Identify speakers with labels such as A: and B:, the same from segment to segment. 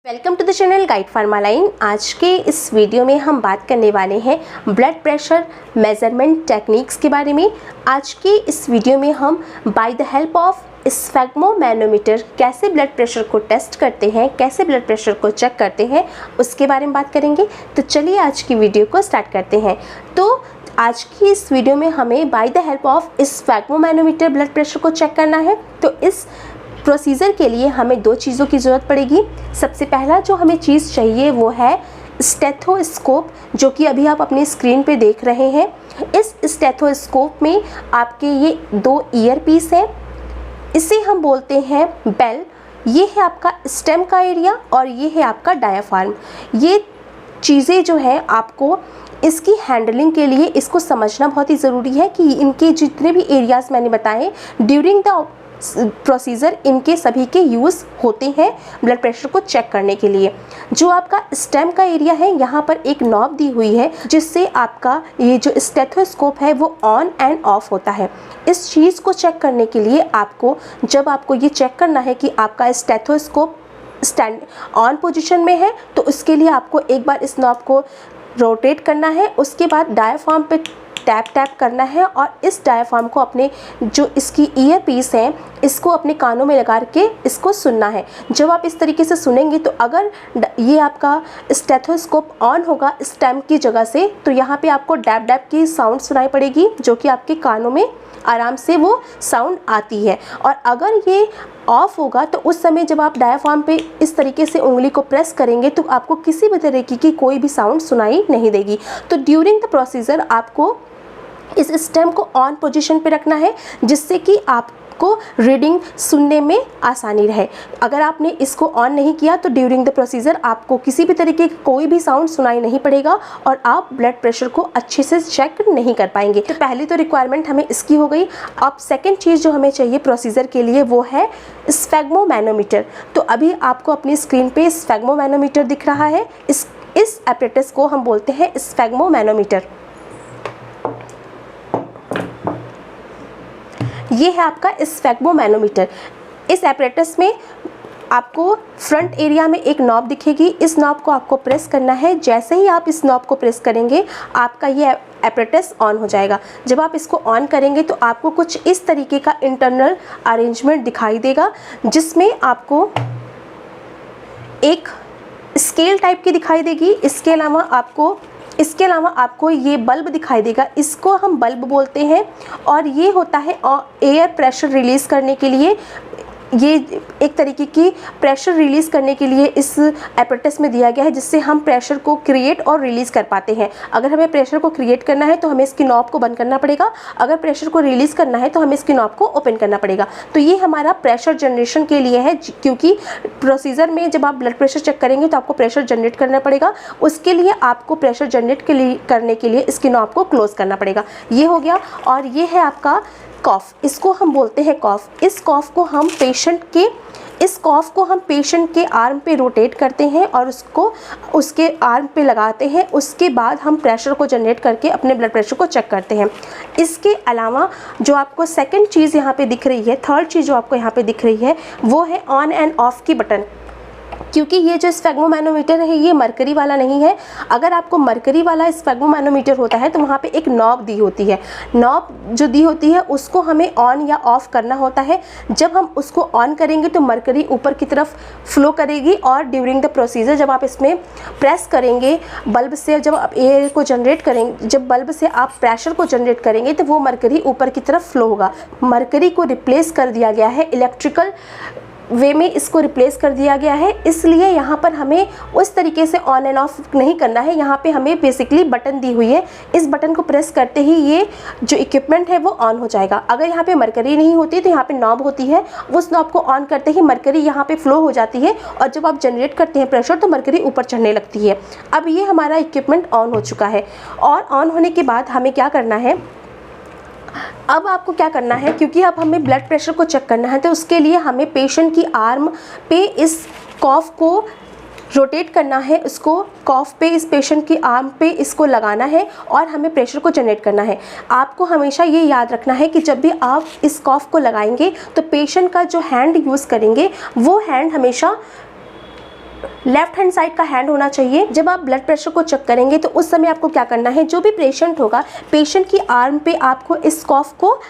A: Welcome to the channel guide Pharmaline. आज के इस वीडियो में हम बात करने वाले हैं ब्लड प्रेशर मेजरमेंट टेक्निक्स के बारे में। आज के इस वीडियो में हम बाय द हेल्प ऑफ स्फेग्मोमैनोमीटर कैसे ब्लड प्रेशर को टेस्ट करते हैं, कैसे ब्लड प्रेशर को चेक करते हैं, उसके बारे में बात करेंगे। तो चलिए आज की वीडियो को स्टार्ट करते हैं। तो आज की इस वीडियो में हमें by the help of sphygmomanometer blood pressure को चेक करना है। तो इस प्रोसीजर के लिए हमें दो चीज़ों की ज़रूरत पड़ेगी। सबसे पहला जो हमें चीज़ चाहिए वो है स्टेथोस्कोप, जो कि अभी आप अपनी स्क्रीन पे देख रहे हैं। इस स्टेथोस्कोप में आपके ये दो ईयर पीस हैं, इसे हम बोलते हैं बेल। ये है आपका स्टेम का एरिया और ये है आपका डायाफ्राम। ये चीज़ें जो है आपको इसकी हैंडलिंग के लिए इसको समझना बहुत ही ज़रूरी है कि इनके जितने भी एरियाज़ मैंने बताए ड्यूरिंग द प्रोसीजर इनके सभी के यूज़ होते हैं ब्लड प्रेशर को चेक करने के लिए। जो आपका स्टेम का एरिया है, यहाँ पर एक नॉब दी हुई है जिससे आपका ये जो स्टेथोस्कोप है वो ऑन एंड ऑफ होता है। इस चीज़ को चेक करने के लिए जब आपको ये चेक करना है कि आपका स्टेथोस्कोप स्टैंड ऑन पोजीशन में है, तो उसके लिए आपको एक बार इस नॉब को रोटेट करना है। उसके बाद डायाफ्राम पे टैप करना है और इस डायाफ्राम को अपने जो इसकी ईयर पीस है इसको अपने कानों में लगा के इसको सुनना है। जब आप इस तरीके से सुनेंगे तो अगर ये आपका स्टेथोस्कोप ऑन होगा स्टेम की जगह से, तो यहाँ पे आपको डैप डैप की साउंड सुनाई पड़ेगी, जो कि आपके कानों में आराम से वो साउंड आती है। और अगर ये ऑफ होगा तो उस समय जब आप डायाफ्राम पे इस तरीके से उंगली को प्रेस करेंगे तो आपको किसी भी तरीके की कोई भी साउंड सुनाई नहीं देगी। तो ड्यूरिंग द प्रोसीजर आपको इस स्टेम को ऑन पोजीशन पे रखना है, जिससे कि आपको रीडिंग सुनने में आसानी रहे। अगर आपने इसको ऑन नहीं किया तो ड्यूरिंग द प्रोसीजर आपको किसी भी तरीके की कोई भी साउंड सुनाई नहीं पड़ेगा और आप ब्लड प्रेशर को अच्छे से चेक नहीं कर पाएंगे। तो पहली तो रिक्वायरमेंट हमें इसकी हो गई। अब सेकेंड चीज़ जो हमें चाहिए प्रोसीजर के लिए वो है स्फेग्मोमैनोमीटर। तो अभी आपको अपनी स्क्रीन पे स्फेग्मोमैनोमीटर दिख रहा है। इस एपरेटस को हम बोलते हैं स्फेग्मोमैनोमीटर। ये है आपका स्फेग्मोमैनोमीटर। इस एपरेटस में आपको फ्रंट एरिया में एक नॉब दिखेगी। इस नॉब को आपको प्रेस करना है। जैसे ही आप इस नॉब को प्रेस करेंगे आपका ये एपरेटस ऑन हो जाएगा। जब आप इसको ऑन करेंगे तो आपको कुछ इस तरीके का इंटरनल अरेंजमेंट दिखाई देगा, जिसमें आपको एक स्केल टाइप की दिखाई देगी। इसके अलावा आपको ये बल्ब दिखाई देगा, इसको हम बल्ब बोलते हैं। और ये होता है एयर प्रेशर रिलीज़ करने के लिए। ये एक तरीके की प्रेशर रिलीज़ करने के लिए इस एपरेटस में दिया गया है, जिससे हम प्रेशर को क्रिएट और रिलीज़ कर पाते हैं। अगर हमें प्रेशर को क्रिएट करना है तो हमें इसकी नॉब को बंद करना पड़ेगा, अगर प्रेशर को रिलीज़ करना है तो हमें इसकी नॉब को ओपन करना पड़ेगा। तो ये हमारा प्रेशर जनरेशन के लिए है, क्योंकि प्रोसीजर में जब आप ब्लड प्रेशर चेक करेंगे तो आपको प्रेशर जनरेट करना पड़ेगा। उसके लिए आपको प्रेशर जनरेट करने के लिए इसकी नॉब को क्लोज़ करना पड़ेगा। ये हो गया। और ये है आपका कॉफ, इसको हम बोलते हैं कॉफ। इस कॉफ को हम पेशेंट के आर्म पे रोटेट करते हैं और उसको उसके आर्म पे लगाते हैं। उसके बाद हम प्रेशर को जनरेट करके अपने ब्लड प्रेशर को चेक करते हैं। इसके अलावा जो आपको सेकंड चीज़ यहाँ पे दिख रही है, थर्ड चीज़ जो आपको यहाँ पे दिख रही है वो है ऑन एंड ऑफ की बटन। क्योंकि ये जो स्फेग्मोमैनोमीटर है ये मरकरी वाला नहीं है। अगर आपको मरकरी वाला स्फेग्मोमैनोमीटर होता है तो वहाँ पे एक नॉब दी होती है। नॉब जो दी होती है उसको हमें ऑन या ऑफ़ करना होता है। जब हम उसको ऑन करेंगे तो मरकरी ऊपर की तरफ फ्लो करेगी और ड्यूरिंग द प्रोसीजर जब आप इसमें प्रेस करेंगे बल्ब से, जब आप एयर को जनरेट करेंगे, जब बल्ब से आप प्रेशर को जनरेट करेंगे तो वो मरकरी ऊपर की तरफ फ्लो होगा। मरकरी को रिप्लेस कर दिया गया है, इलेक्ट्रिकल वे में इसको रिप्लेस कर दिया गया है। इसलिए यहाँ पर हमें उस तरीके से ऑन एंड ऑफ नहीं करना है। यहाँ पे हमें बेसिकली बटन दी हुई है, इस बटन को प्रेस करते ही ये जो इक्विपमेंट है वो ऑन हो जाएगा। अगर यहाँ पे मरकरी नहीं होती तो यहाँ पे नॉब होती है, उस नॉब को ऑन करते ही मरकरी यहाँ पे फ्लो हो जाती है और जब आप जनरेट करते हैं प्रेशर तो मरकरी ऊपर चढ़ने लगती है। अब ये हमारा इक्विपमेंट ऑन हो चुका है। और ऑन होने के बाद हमें क्या करना है, अब आपको क्या करना है, क्योंकि अब हमें ब्लड प्रेशर को चेक करना है तो उसके लिए हमें पेशेंट की आर्म पे इस कॉफ को रोटेट करना है। उसको कॉफ पे इस पेशेंट की आर्म पे इसको लगाना है और हमें प्रेशर को जनरेट करना है। आपको हमेशा ये याद रखना है कि जब भी आप इस कॉफ को लगाएंगे तो पेशेंट का जो हैंड यूज़ करेंगे वो हैंड हमेशा लेफ्ट हैंड साइड का हैंड होना चाहिए। जब आप ब्लड प्रेशर को चेक करेंगे तो उस समय आपको क्या करना है, जो भी पेशेंट होगा, पेशेंट की आर्म पे आपको इस कॉफ को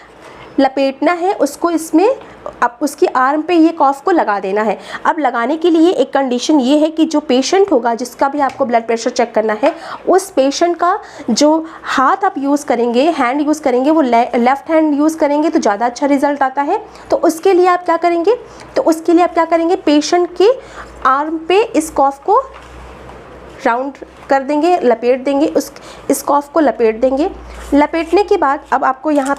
A: लपेटना है, उसको इसमें अब उसकी आर्म पे ये कॉफ को लगा देना है। अब लगाने के लिए एक कंडीशन ये है कि जो पेशेंट होगा जिसका भी आपको ब्लड प्रेशर चेक करना है, उस पेशेंट का जो हाथ आप यूज़ करेंगे, हैंड यूज़ करेंगे, वो लेफ़्ट हैंड यूज़ करेंगे तो ज़्यादा अच्छा रिजल्ट आता है। तो उसके लिए आप क्या करेंगे, पेशेंट के आर्म पे इस कॉफ को राउंड कर देंगे, लपेट देंगे, इस कॉफ को लपेट देंगे। लपेटने के बाद अब आपको यहाँ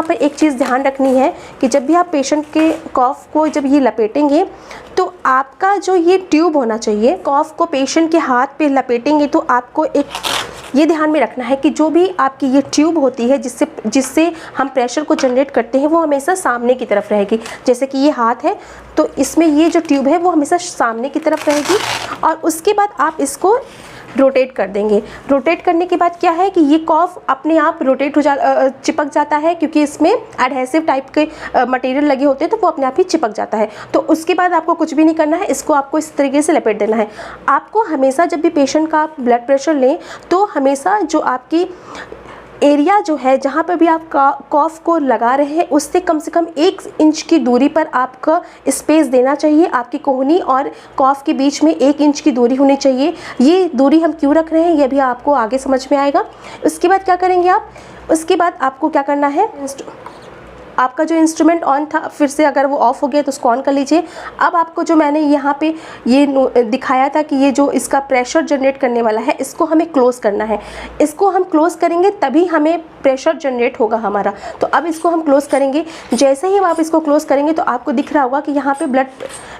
A: पे एक चीज़ ध्यान रखनी है कि जब भी आप पेशेंट के कॉफ को जब ये लपेटेंगे तो आपका जो ये ट्यूब होना चाहिए, कॉफ को पेशेंट के हाथ पे लपेटेंगे तो आपको एक ये ध्यान में रखना है कि जो भी आपकी ये ट्यूब होती है जिससे हम प्रेशर को जनरेट करते हैं, वो हमेशा सामने की तरफ रहेगी। जैसे कि ये हाथ है तो इसमें ये जो ट्यूब है वो हमेशा सामने की तरफ रहेगी और उसके बाद आप इसको रोटेट कर देंगे। रोटेट करने के बाद क्या है कि ये कॉफ अपने आप रोटेट हो चिपक जाता है, क्योंकि इसमें एडहेसिव टाइप के मटेरियल लगे होते हैं तो वो अपने आप ही चिपक जाता है। तो उसके बाद आपको कुछ भी नहीं करना है, इसको आपको इस तरीके से लपेट देना है। आपको हमेशा जब भी पेशेंट का आप ब्लड प्रेशर लें तो हमेशा जो आपकी एरिया जो है जहाँ पर भी आप कॉफ को लगा रहे हैं उससे कम से कम 1 इंच की दूरी पर आपका स्पेस देना चाहिए। आपकी कोहनी और कॉफ के बीच में 1 इंच की दूरी होनी चाहिए। ये दूरी हम क्यों रख रहे हैं ये भी आपको आगे समझ में आएगा। उसके बाद क्या करेंगे आप, उसके बाद आपको क्या करना है, आपका जो इंस्ट्रूमेंट ऑन था फिर से अगर वो ऑफ़ हो गया तो उसको ऑन कर लीजिए। अब आपको जो मैंने यहाँ पे ये दिखाया था कि ये जो इसका प्रेशर जनरेट करने वाला है, इसको हमें क्लोज़ करना है। इसको हम क्लोज़ करेंगे तभी हमें प्रेशर जनरेट होगा हमारा। तो अब इसको हम क्लोज़ करेंगे। जैसे ही आप इसको क्लोज़ करेंगे तो आपको दिख रहा होगा कि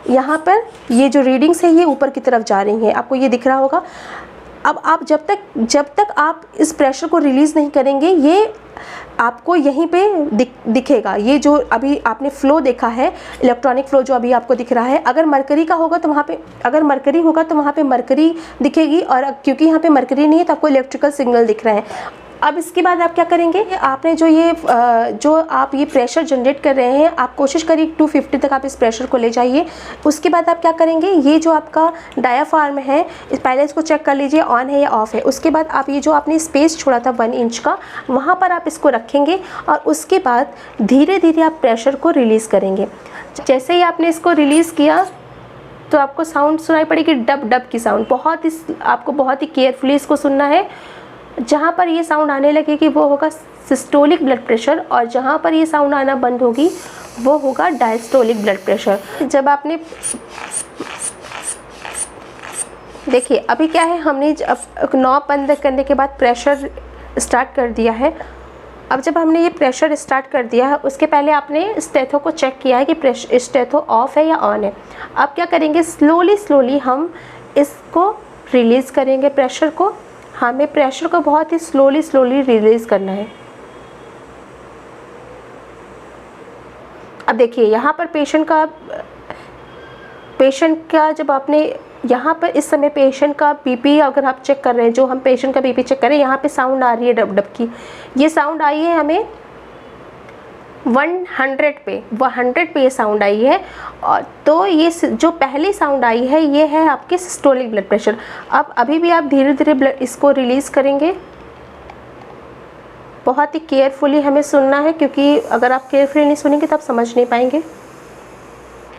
A: यहाँ पर ये जो रीडिंग्स है ये ऊपर की तरफ जा रही हैं, आपको ये दिख रहा होगा। अब आप जब तक आप इस प्रेशर को रिलीज़ नहीं करेंगे ये आपको यहीं पे दिखेगा। ये जो अभी आपने फ़्लो देखा है, इलेक्ट्रॉनिक फ़्लो जो अभी आपको दिख रहा है, अगर मरकरी का होगा तो वहाँ पे मरकरी दिखेगी, और क्योंकि यहाँ पे मरकरी नहीं है तो आपको इलेक्ट्रिकल सिग्नल दिख रहे हैं। अब इसके बाद आप क्या करेंगे, आपने जो आप ये प्रेशर जनरेट कर रहे हैं, आप कोशिश करिए 250 तक आप इस प्रेशर को ले जाइए। उसके बाद आप क्या करेंगे, ये जो आपका डायाफ्राम है पहले इसको चेक कर लीजिए ऑन है या ऑफ़ है। उसके बाद आप ये जो आपने स्पेस छोड़ा था 1 इंच का, वहाँ पर आप इसको रखेंगे और उसके बाद धीरे धीरे आप प्रेशर को रिलीज़ करेंगे। जैसे ही आपने इसको रिलीज़ किया तो आपको साउंड सुनाई पड़ेगी, डब डब की साउंड। आपको बहुत ही केयरफुली इसको सुनना है। जहाँ पर ये साउंड आने लगेगी वो होगा सिस्टोलिक ब्लड प्रेशर, और जहाँ पर ये साउंड आना बंद होगी वो होगा डायस्टोलिक ब्लड प्रेशर। जब आपने देखिए अभी क्या है, हमने जब नॉब बंद करने के बाद प्रेशर स्टार्ट कर दिया है। अब जब हमने ये प्रेशर स्टार्ट कर दिया है उसके पहले आपने स्टेथो को चेक किया है कि स्टेथो ऑफ है या ऑन है। अब क्या करेंगे, स्लोली हम इसको रिलीज़ करेंगे प्रेशर को। हमें प्रेशर को बहुत ही स्लोली रिलीज़ करना है। अब देखिए यहाँ पर पेशेंट का जब आपने यहाँ पर इस समय पेशेंट का बीपी अगर आप चेक कर रहे हैं, जो हम पेशेंट का बीपी चेक करें, यहाँ पे साउंड आ रही है डब डब की। ये साउंड आई है हमें 100 पे ये साउंड आई है। और तो ये जो पहली साउंड आई है ये है आपके सिस्टोलिक ब्लड प्रेशर। अब अभी भी आप धीरे धीरे इसको रिलीज़ करेंगे। बहुत ही केयरफुली हमें सुनना है, क्योंकि अगर आप केयरफुली नहीं सुनेंगे तो आप समझ नहीं पाएंगे।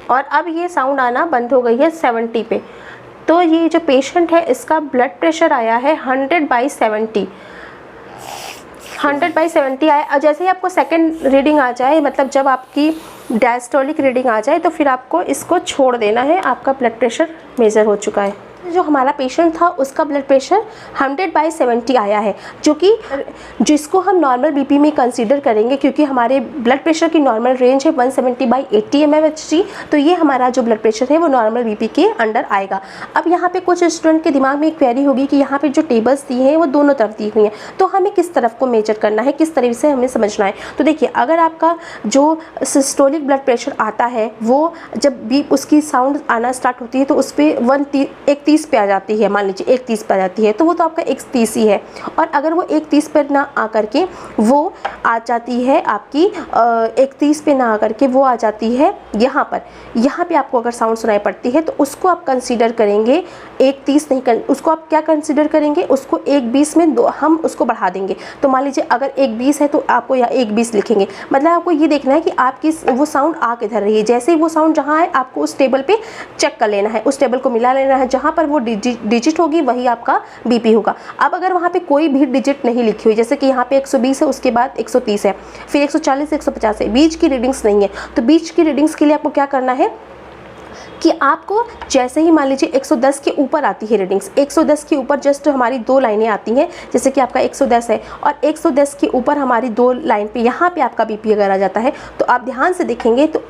A: और अब ये साउंड आना बंद हो गई है 70 पे। तो ये जो पेशेंट है इसका ब्लड प्रेशर आया है 100/70 आया। और जैसे ही आपको सेकंड रीडिंग आ जाए, मतलब जब आपकी डायस्टोलिक रीडिंग आ जाए, तो फिर आपको इसको छोड़ देना है, आपका ब्लड प्रेशर मेज़र हो चुका है। जो हमारा पेशेंट था उसका ब्लड प्रेशर 100/70 आया है, जिसको हम नॉर्मल बीपी में कंसीडर करेंगे, क्योंकि हमारे ब्लड प्रेशर की नॉर्मल रेंज है 170/80 mmHg। तो ये हमारा जो ब्लड प्रेशर है वो नॉर्मल बीपी के अंडर आएगा। अब यहाँ पे कुछ स्टूडेंट के दिमाग में एक क्वेरी होगी कि यहाँ पे जो टेबल्स दी हैं वो दोनों तरफ दी हुई हैं, तो हमें किस तरफ को मेजर करना है, किस तरीके से हमें समझना है। तो देखिए, अगर आपका जो सिस्टोलिक ब्लड प्रेशर आता है वो जब भी उसकी साउंड आना स्टार्ट होती है तो उस पर एक 130 पे आ जाती है, मान लीजिए 130 पे आ जाती है, तो वो तो आपका 130 ही है। और अगर वो 130 पर ना आकर के वो आ जाती है आपकी 130 पे ना आकर के वो आ जाती है यहाँ पर, यहाँ पे आपको अगर साउंड सुनाई पड़ती है तो उसको आप कंसीडर करेंगे 130 नहीं, उसको आप क्या कंसीडर करेंगे, उसको 120 में हम उसको बढ़ा देंगे। तो मान लीजिए अगर 120 है तो आपको यहाँ 120 लिखेंगे। मतलब आपको ये देखना है कि आपकी वो साउंड आ किधर रही है। जैसे ही वो साउंड जहाँ है आपको उस टेबल पे चेक कर लेना है, उस टेबल को मिला लेना है, जहाँ पर वो डिजिट होगी वही आपका बीपी होगा। अब अगर वहाँ पे कोई भी डिजिट नहीं लिखी हुई, जैसे कि यहाँ पे 120 है, उसके बाद 130 है, फिर 140 150 है, बीच की रीडिंग्स नहीं है, तो बीच की रीडिंग्स के लिए आपको क्या करना है कि आपको जैसे ही मान लीजिए 110 के ऊपर आती है रीडिंग्स, 110 के ऊपर जस्ट हमारी 2 लाइनें आती हैं, जैसे कि आपका 110 है और 110 के ऊपर हमारी 2 लाइन पे यहाँ पे आपका बीपी अगर आ जाता है तो आप ध्यान से देखेंगे तो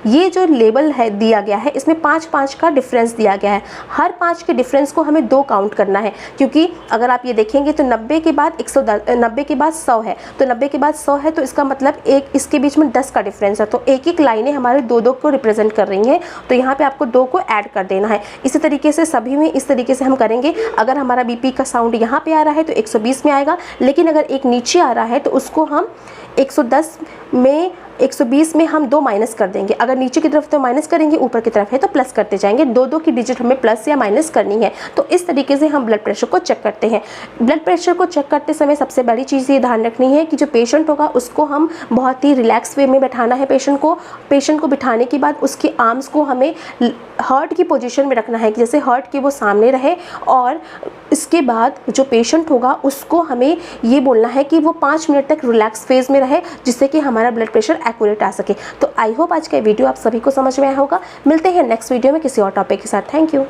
A: ये जो लेबल है दिया गया है इसमें 5-5 का डिफरेंस दिया गया है। हर 5 के डिफरेंस को हमें 2 काउंट करना है, क्योंकि अगर आप ये देखेंगे तो 90 के बाद 110, 90 के बाद 100 है, तो 90 के बाद 100 है तो इसका मतलब एक इसके बीच में 10 का डिफरेंस है, तो एक एक लाइनें हमारे 2-2 को रिप्रेजेंट कर रही हैं, तो यहाँ पे आपको 2 को ऐड कर देना है। इसी तरीके से सभी में इस तरीके से हम करेंगे। अगर हमारा बीपी का साउंड यहाँ पे आ रहा है तो 120 में आएगा, लेकिन अगर एक नीचे आ रहा है तो उसको हम 110 में 120 में हम 2 माइनस कर देंगे। अगर नीचे की तरफ तो माइनस करेंगे, ऊपर की तरफ है तो प्लस करते जाएंगे। 2-2 की डिजिट हमें प्लस या माइनस करनी है। तो इस तरीके से हम ब्लड प्रेशर को चेक करते हैं। ब्लड प्रेशर को चेक करते समय सबसे बड़ी चीज़ ये ध्यान रखनी है कि जो पेशेंट होगा उसको हम बहुत ही रिलैक्स वे में बैठाना है। पेशेंट को बिठाने के बाद उसके आर्म्स को हमें हार्ट की पोजीशन में रखना है, जैसे हार्ट के वो सामने रहे, और इसके बाद जो पेशेंट होगा उसको हमें ये बोलना है कि वो 5 मिनट तक रिलैक्स फेज में रहे, जिससे कि हमारा ब्लड प्रेशर एक्यूरेट आ सके। तो आई होप आज का वीडियो आप सभी को समझ में आया होगा। मिलते हैं नेक्स्ट वीडियो में किसी और टॉपिक के साथ। Thank you.